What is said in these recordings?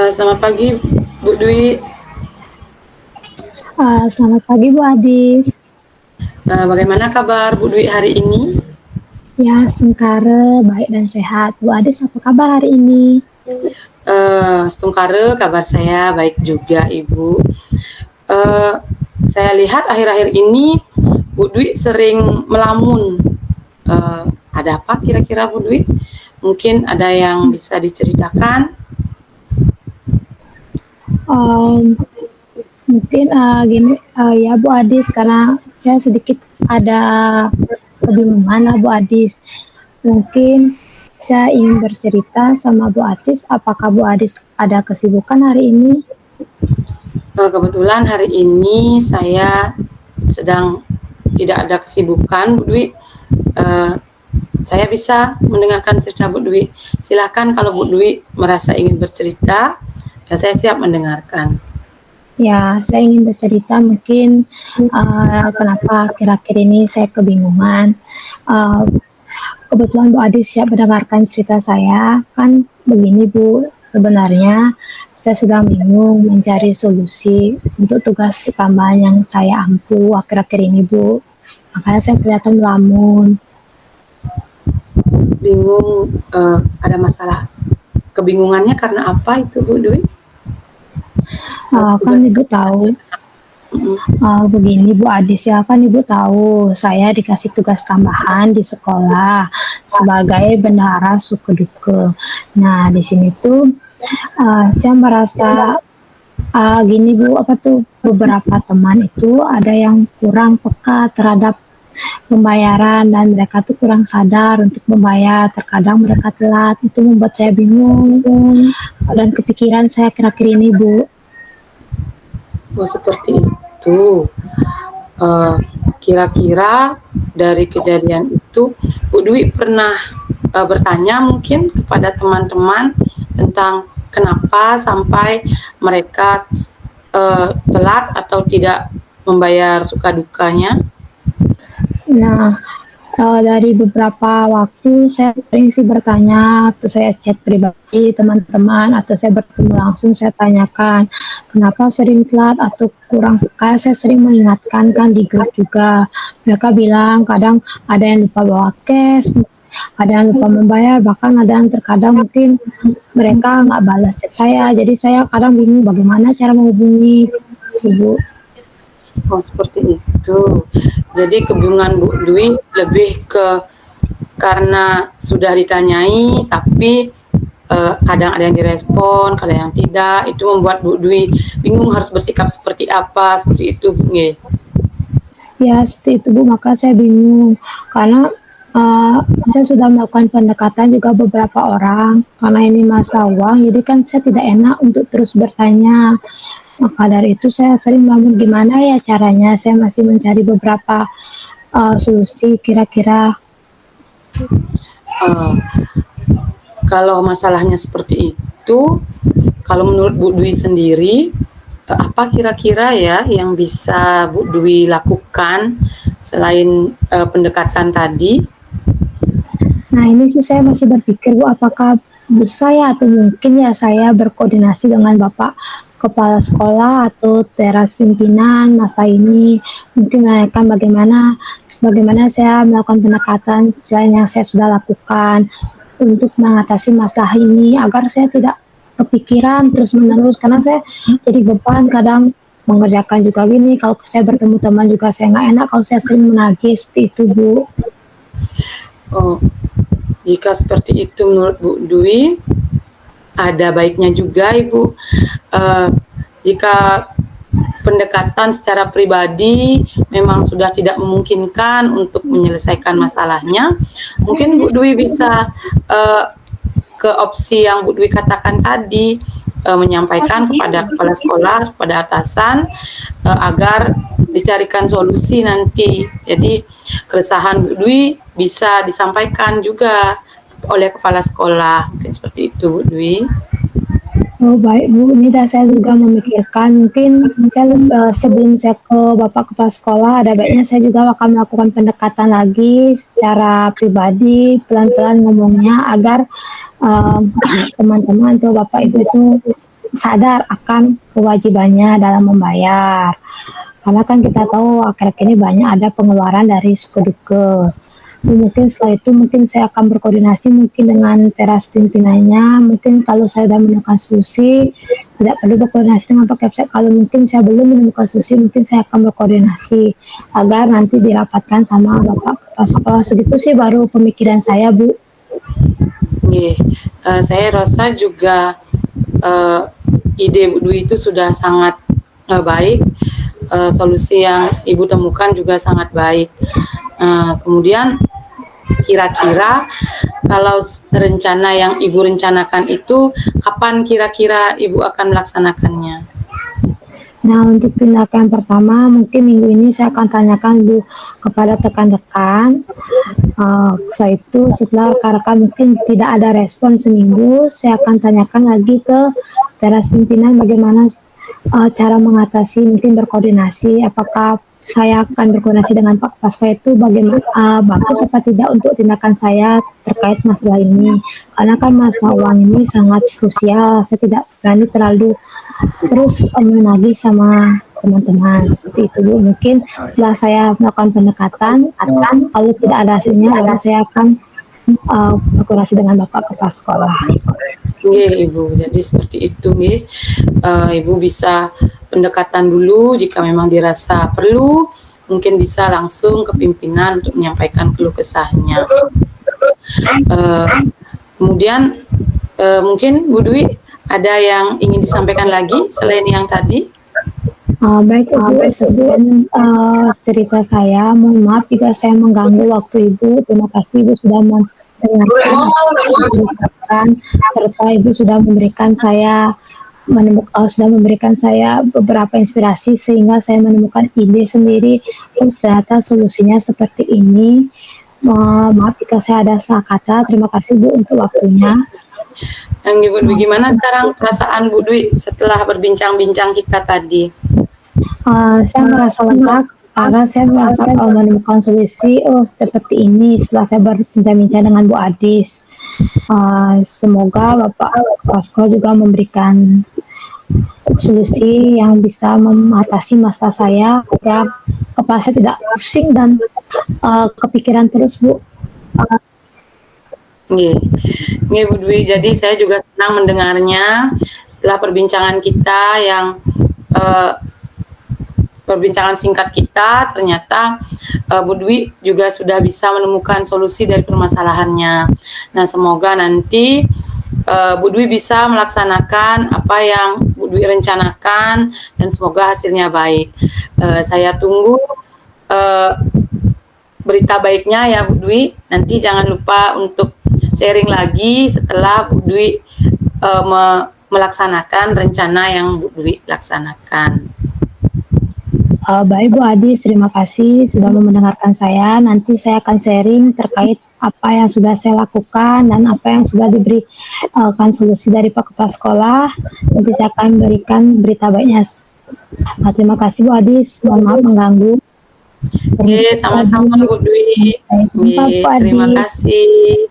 Selamat pagi, Bu Dwi. Selamat pagi Bu Adis. Bagaimana kabar Bu Dwi hari ini? Ya, sengsara, baik dan sehat. Bu Adis, apa kabar hari ini? Setungkare, kabar saya baik juga, Ibu. Saya lihat akhir-akhir ini Bu Dwi sering melamun. Ada apa kira-kira Bu Dwi? Mungkin ada yang bisa diceritakan? Mungkin gini, ya Bu Adis, karena saya sedikit ada kebingungan lah Bu Adis. Mungkin saya ingin bercerita sama Bu Adis, apakah Bu Adis ada kesibukan hari ini? Kebetulan hari ini saya sedang tidak ada kesibukan, Bu Dwi. Saya bisa mendengarkan cerita Bu Dwi. Silakan kalau Bu Dwi merasa ingin bercerita, saya siap mendengarkan. Ya, saya ingin bercerita mungkin kenapa akhir-akhir ini saya kebingungan. Kebetulan Bu Adis siap mendengarkan cerita saya. Kan begini Bu, sebenarnya saya sedang bingung mencari solusi untuk tugas tambahan yang saya ampuh akhir-akhir ini Bu. Makanya saya kelihatan melamun. Bingung, ada masalah. Kebingungannya karena apa itu Bu Dwi? Kan Ibu tahu, begini Bu Adis ya, kan Ibu tahu saya dikasih tugas tambahan di sekolah sebagai bendahara suku duka. Nah di sini tuh saya merasa gini Bu, beberapa teman itu ada yang kurang peka terhadap pembayaran dan mereka tuh kurang sadar untuk membayar. Terkadang mereka telat, itu membuat saya bingung dan kepikiran saya akhir-akhir ini Bu. Oh seperti itu. Kira-kira dari kejadian itu Bu Dwi pernah bertanya mungkin kepada teman-teman tentang kenapa sampai mereka telat atau tidak membayar suka dukanya? Nah, dari beberapa waktu saya sering sih bertanya, atau saya chat pribadi teman-teman, atau saya bertemu langsung, saya tanyakan kenapa sering telat atau kurang peka. Saya sering mengingatkan kan di grup juga. Mereka bilang kadang ada yang lupa bawa cash, ada yang lupa membayar, bahkan ada yang terkadang mungkin mereka nggak balas chat saya. Jadi saya kadang bingung bagaimana cara menghubungi Ibu. Oh seperti itu. Jadi kebingungan Bu Dwi lebih ke karena sudah ditanyai tapi kadang ada yang direspon, kadang yang tidak. Itu membuat Bu Dwi bingung harus bersikap seperti apa, seperti itu Bu. Ya seperti itu Bu, maka saya bingung karena saya sudah melakukan pendekatan juga beberapa orang karena ini masalah uang, jadi kan saya tidak enak untuk terus bertanya. Maka dari itu saya sering melamun gimana ya caranya. Saya masih mencari beberapa solusi kira-kira. Kalau masalahnya seperti itu, kalau menurut Bu Dwi sendiri, apa kira-kira ya yang bisa Bu Dwi lakukan selain pendekatan tadi? Nah ini sih saya masih berpikir Bu, apakah bisa ya atau mungkin ya saya berkoordinasi dengan Bapak Kepala Sekolah atau teras pimpinan masa ini, mungkin menanyakan bagaimana saya melakukan pendekatan selain yang saya sudah lakukan untuk mengatasi masalah ini agar saya tidak kepikiran terus-menerus, karena saya jadi beban kadang mengerjakan juga gini, kalau saya bertemu teman juga saya nggak enak kalau saya sering menagih seperti itu Bu. Oh, jika seperti itu menurut Bu Dwi, ada baiknya juga Ibu, jika pendekatan secara pribadi memang sudah tidak memungkinkan untuk menyelesaikan masalahnya, mungkin Bu Dwi bisa ke opsi yang Bu Dwi katakan tadi, menyampaikan kepada kepala sekolah, kepada atasan, agar dicarikan solusi nanti. Jadi keresahan Bu Dwi bisa disampaikan juga oleh kepala sekolah, mungkin seperti itu Bu Dwi. Oh baik Bu, ini saya juga memikirkan mungkin sebelum saya ke Bapak Kepala Sekolah ada baiknya saya juga akan melakukan pendekatan lagi secara pribadi, pelan-pelan ngomongnya agar teman-teman atau Bapak Ibu itu sadar akan kewajibannya dalam membayar. Karena kan kita tahu akhir-akhir ini banyak ada pengeluaran dari suku duka. Mungkin setelah itu mungkin saya akan berkoordinasi mungkin dengan teras pimpinannya. Mungkin kalau saya sudah menemukan solusi, tidak perlu berkoordinasi dengan Pak Kepsek. Kalau mungkin saya belum menemukan solusi, mungkin saya akan berkoordinasi agar nanti dirapatkan sama Bapak Kepala Sekolah. Segitu sih baru pemikiran saya, Bu. Nggih, saya rasa juga ide Bu Dwi itu sudah sangat baik. Solusi yang Ibu temukan juga sangat baik. Kemudian kira-kira kalau rencana yang Ibu rencanakan itu kapan kira-kira Ibu akan melaksanakannya? Nah, untuk tindakan pertama mungkin minggu ini saya akan tanyakan Bu kepada rekan-rekan. Setelah itu setelah rekan-rekan mungkin tidak ada respon seminggu, saya akan tanyakan lagi ke teras pimpinan bagaimana cara mengatasi, mungkin berkoordinasi apakah saya akan berkoordinasi dengan Pak Pasko itu bagaimana bagus apa tidak untuk tindakan saya terkait masalah ini, karena kan masalah uang ini sangat krusial. Saya tidak berani terlalu terus menagih sama teman-teman seperti itu Bu. Mungkin setelah saya melakukan pendekatan akan kalau tidak ada hasilnya baru saya akan berkoordinasi dengan Bapak Kepala Sekolah. Nggih, Ibu. Jadi seperti itu nggih. Ibu bisa pendekatan dulu, jika memang dirasa perlu, mungkin bisa langsung ke pimpinan untuk menyampaikan keluh kesahnya. Kemudian mungkin Bu Dwi ada yang ingin disampaikan lagi selain yang tadi? Baik Ibu, sebelum cerita saya, mohon maaf jika saya mengganggu waktu Ibu. Terima kasih Ibu sudah mendengarkan serta Ibu sudah memberikan saya beberapa inspirasi sehingga saya menemukan ide sendiri. Terus ternyata solusinya seperti ini. Maaf jika saya ada salah kata. Terima kasih Bu untuk waktunya. Ibu Dwi, gimana sekarang perasaan Bu Dwi setelah berbincang-bincang kita tadi? Saya merasa lega karena saya merasa menemukan solusi seperti ini setelah saya berbincang-bincang dengan Bu Adis. Semoga Bapak Pasko juga memberikan solusi yang bisa mengatasi masalah saya agar kepala saya tidak pusing dan kepikiran terus Bu. Nggih Bu Dwi, jadi saya juga senang mendengarnya setelah perbincangan kita yang perbincangan singkat kita, ternyata Bu Dwi juga sudah bisa menemukan solusi dari permasalahannya. Nah, semoga nanti Bu Dwi bisa melaksanakan apa yang Bu Dwi rencanakan dan semoga hasilnya baik. Saya tunggu berita baiknya ya Bu Dwi. Nanti jangan lupa untuk sharing lagi setelah Bu Dwi melaksanakan rencana yang Bu Dwi laksanakan. Baik Bu Adis, terima kasih sudah mendengarkan saya. Nanti saya akan sharing terkait apa yang sudah saya lakukan dan apa yang sudah diberikan solusi dari Pak Kepala Sekolah. Nanti saya akan berikan berita baiknya. Terima kasih Bu Adis, mohon maaf mengganggu. Oke, sama-sama Bu Dwi. Terima kasih.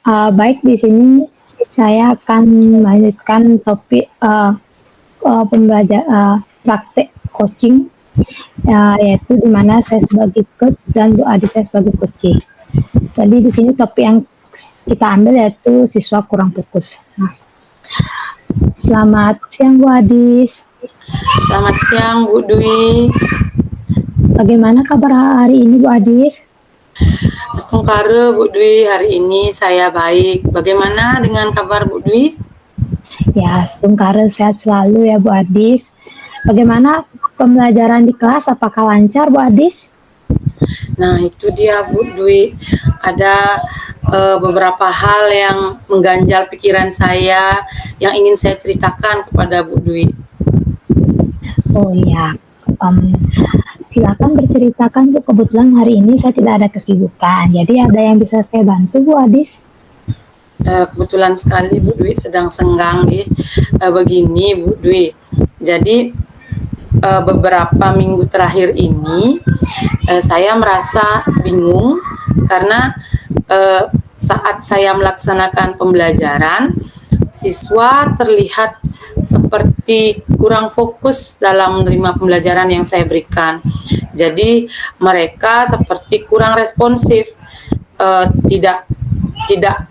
Baik, di sini saya akan melanjutkan topik praktek coaching, yaitu di mana saya sebagai coach dan Bu Adis saya sebagai coaching. Jadi di sini topik yang kita ambil yaitu siswa kurang fokus. Selamat siang Bu Adis. Selamat siang Bu Dwi. Bagaimana kabar hari ini Bu Adis? Astungkare Bu Dwi, hari ini saya baik. Bagaimana dengan kabar Bu Dwi? Ya, astungkare sehat selalu ya Bu Adis. Bagaimana pembelajaran di kelas? Apakah lancar Bu Adis? Nah, itu dia Bu Dwi. Ada beberapa hal yang mengganjal pikiran saya yang ingin saya ceritakan kepada Bu Dwi. Oh iya, Silakan berceritakan Bu, kebetulan hari ini saya tidak ada kesibukan, jadi ada yang bisa saya bantu Bu Adis? Kebetulan sekali Bu Dwi sedang senggang nih. Begini Bu Dwi, jadi beberapa minggu terakhir ini saya merasa bingung karena saat saya melaksanakan pembelajaran, siswa terlihat seperti kurang fokus dalam menerima pembelajaran yang saya berikan. Jadi mereka seperti kurang responsif, tidak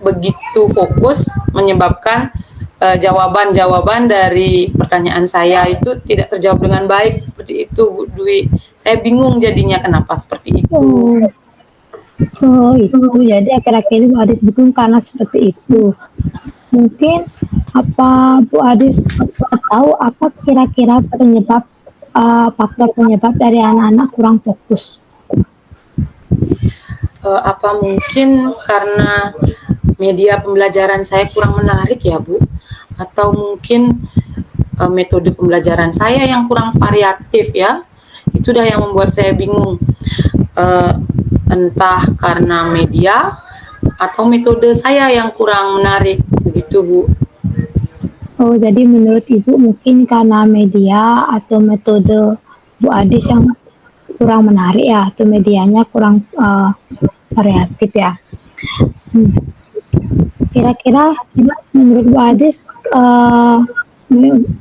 begitu fokus, menyebabkan jawaban-jawaban dari pertanyaan saya itu tidak terjawab dengan baik, seperti itu Bu Dwi. Saya bingung jadinya kenapa seperti itu. Itu jadi akhir-akhir ini Bu Adis bingung karena seperti itu. Mungkin apa Bu Adis tahu apa kira-kira penyebab faktor penyebab dari anak-anak kurang fokus? Apa mungkin karena media pembelajaran saya kurang menarik ya Bu? Atau mungkin metode pembelajaran saya yang kurang variatif ya? Itu dah yang membuat saya bingung. Entah karena media atau metode saya yang kurang menarik, begitu Bu. Oh, jadi menurut Ibu mungkin karena media atau metode Bu Adis yang kurang menarik ya, atau medianya kurang variatif ya. Kira-kira menurut Bu Adis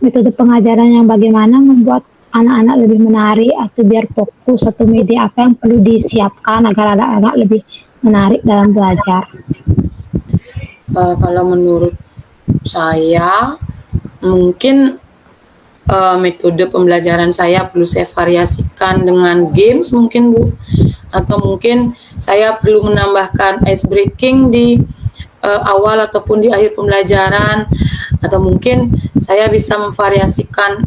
metode pengajaran yang bagaimana membuat anak-anak lebih menarik atau biar fokus, atau media apa yang perlu disiapkan agar anak-anak lebih menarik dalam belajar? Kalau menurut saya mungkin metode pembelajaran saya perlu saya variasikan dengan games mungkin Bu, atau mungkin saya perlu menambahkan ice breaking di awal ataupun di akhir pembelajaran, atau mungkin saya bisa memvariasikan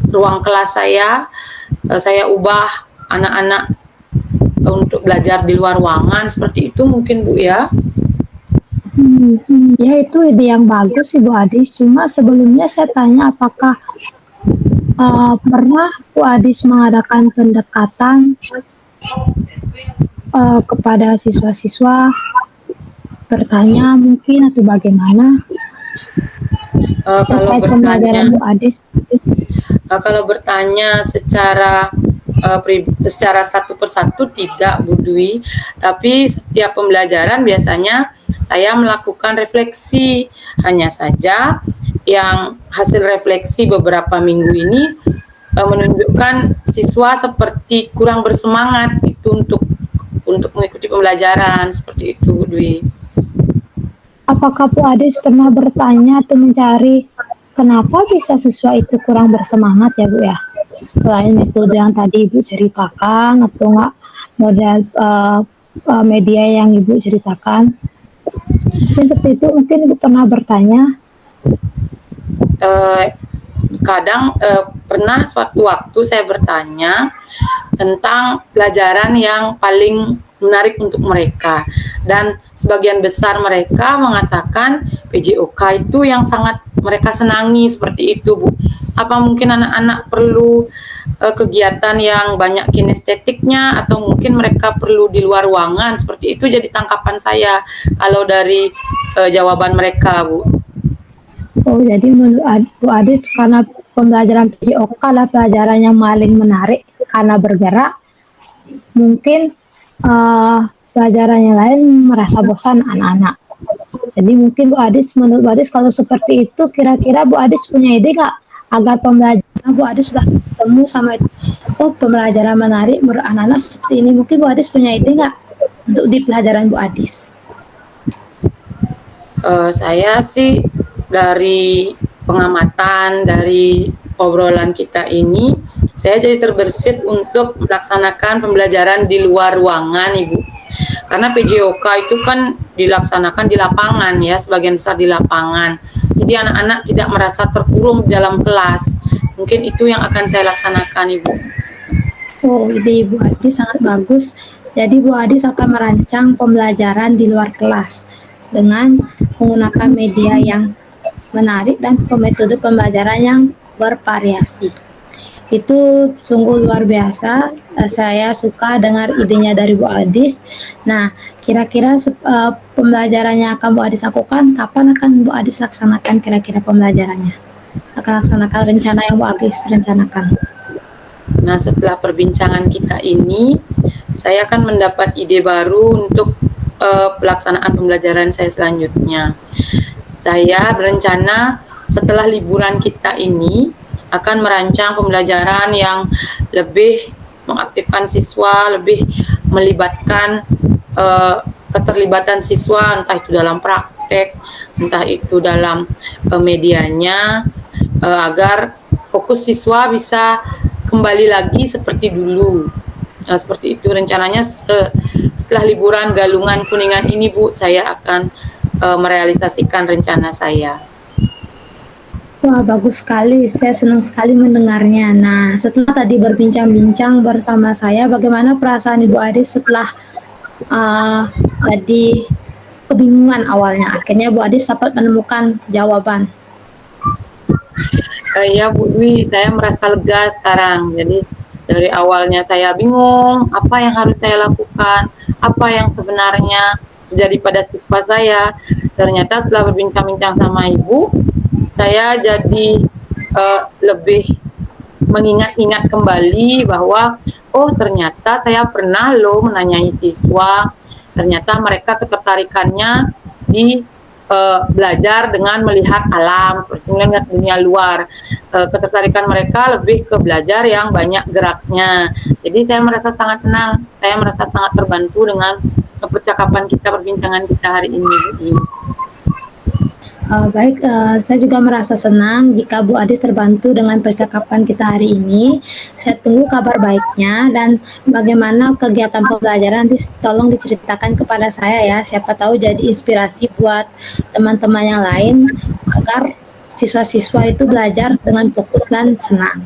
ruang kelas saya ubah anak-anak untuk belajar di luar ruangan, seperti itu mungkin Bu ya. Ya, itu ide yang bagus sih Bu Adis. Cuma sebelumnya saya tanya apakah pernah Bu Adis mengadakan pendekatan kepada siswa-siswa, bertanya mungkin atau bagaimana Kalau terkait pembelajaran bertanya Bu Adis? kalau bertanya secara satu persatu tidak Bu Dwi, tapi setiap pembelajaran biasanya saya melakukan refleksi. Hanya saja yang hasil refleksi beberapa minggu ini menunjukkan siswa seperti kurang bersemangat itu untuk mengikuti pembelajaran, seperti itu Bu Dwi. Apakah Bu Adis pernah bertanya atau mencari kenapa bisa siswa itu kurang bersemangat ya Bu ya? Selain metode yang tadi Ibu ceritakan atau enggak model media yang Ibu ceritakan, mungkin seperti itu, mungkin Ibu pernah bertanya? Kadang pernah suatu waktu saya bertanya tentang pelajaran yang paling menarik untuk mereka, dan sebagian besar mereka mengatakan PJOK itu yang sangat mereka senangi, seperti itu Bu. Apa mungkin anak-anak perlu kegiatan yang banyak kinestetiknya, atau mungkin mereka perlu di luar ruangan, seperti itu jadi tangkapan saya kalau dari jawaban mereka Bu. Oh, jadi menurut Bu Adis karena pembelajaran PJOK adalah pelajaran yang paling menarik karena bergerak, mungkin pelajaran yang lain merasa bosan anak-anak. Jadi mungkin Bu Adis, menurut Bu Adis kalau seperti itu, kira-kira Bu Adis punya ide nggak agar pembelajaran Bu Adis sudah ketemu sama itu, oh pembelajaran menarik menurut anak-anak seperti ini, mungkin Bu Adis punya ide nggak untuk di pelajaran Bu Adis? Saya sih dari pengamatan, dari obrolan kita ini, saya jadi terbersit untuk melaksanakan pembelajaran di luar ruangan Ibu. Karena PJOK itu kan dilaksanakan di lapangan ya, sebagian besar di lapangan. Jadi anak-anak tidak merasa terkurung di dalam kelas. Mungkin itu yang akan saya laksanakan Ibu. Oh, ide Ibu Adis sangat bagus. Jadi Bu Adis akan merancang pembelajaran di luar kelas dengan menggunakan media yang menarik dan metode pembelajaran yang bervariasi. Itu sungguh luar biasa. Saya suka dengar idenya dari Bu Adis. Nah, kira-kira pembelajaran yang akan Bu Adis lakukan, kapan akan Bu Adis laksanakan kira-kira pembelajarannya? Akan laksanakan rencana yang Bu Adis rencanakan. Nah, setelah perbincangan kita ini, saya akan mendapat ide baru untuk pelaksanaan pembelajaran saya selanjutnya. Saya berencana setelah liburan kita ini akan merancang pembelajaran yang lebih mengaktifkan siswa, lebih melibatkan keterlibatan siswa, entah itu dalam praktek, entah itu dalam medianya, agar fokus siswa bisa kembali lagi seperti dulu. Seperti itu rencananya setelah liburan Galungan Kuningan ini, Bu, saya akan merealisasikan rencana saya. Wah, bagus sekali. Saya senang sekali mendengarnya. Nah, setelah tadi berbincang-bincang bersama saya, bagaimana perasaan Ibu Adis setelah tadi kebingungan awalnya? Akhirnya Bu Adis dapat menemukan jawaban. Ya Bu Dwi, saya merasa lega sekarang. Jadi dari awalnya saya bingung apa yang harus saya lakukan, apa yang sebenarnya terjadi pada siswa saya. Ternyata setelah berbincang-bincang sama Ibu, saya jadi lebih mengingat-ingat kembali bahwa oh ternyata saya pernah loh menanyai siswa, ternyata mereka ketertarikannya di belajar dengan melihat alam, seperti melihat dunia luar. Ketertarikan mereka lebih ke belajar yang banyak geraknya. Jadi saya merasa sangat senang, saya merasa sangat terbantu dengan percakapan kita, perbincangan kita hari ini. Baik, saya juga merasa senang jika Bu Adis terbantu dengan percakapan kita hari ini. Saya tunggu kabar baiknya dan bagaimana kegiatan pembelajaran nanti tolong diceritakan kepada saya ya. Siapa tahu jadi inspirasi buat teman-teman yang lain agar siswa-siswa itu belajar dengan fokus dan senang.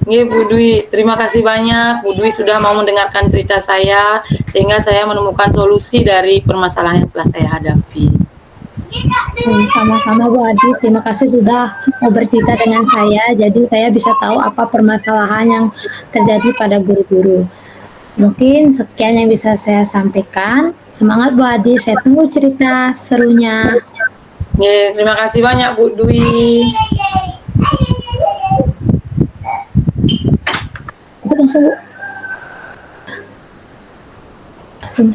Nggih, Bu Dwi, terima kasih banyak Bu Dwi sudah mau mendengarkan cerita saya sehingga saya menemukan solusi dari permasalahan yang telah saya hadapi. Sama-sama Bu Adis, terima kasih sudah mau bercerita dengan saya. Jadi saya bisa tahu apa permasalahan yang terjadi pada guru-guru. Mungkin sekian yang bisa saya sampaikan. Semangat Bu Adis, saya tunggu cerita serunya. Terima kasih banyak Bu Dwi. Itu langsung Bu. Langsung.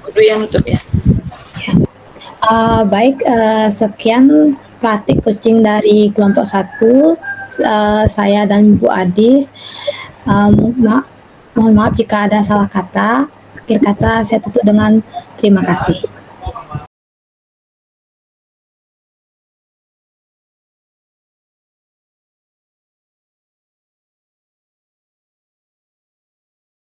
Bu Dwi yang nutup ya. Baik, sekian praktik coaching dari kelompok 1, saya dan Bu Adis. Mohon maaf jika ada salah kata. Akhir kata saya tutup dengan terima kasih.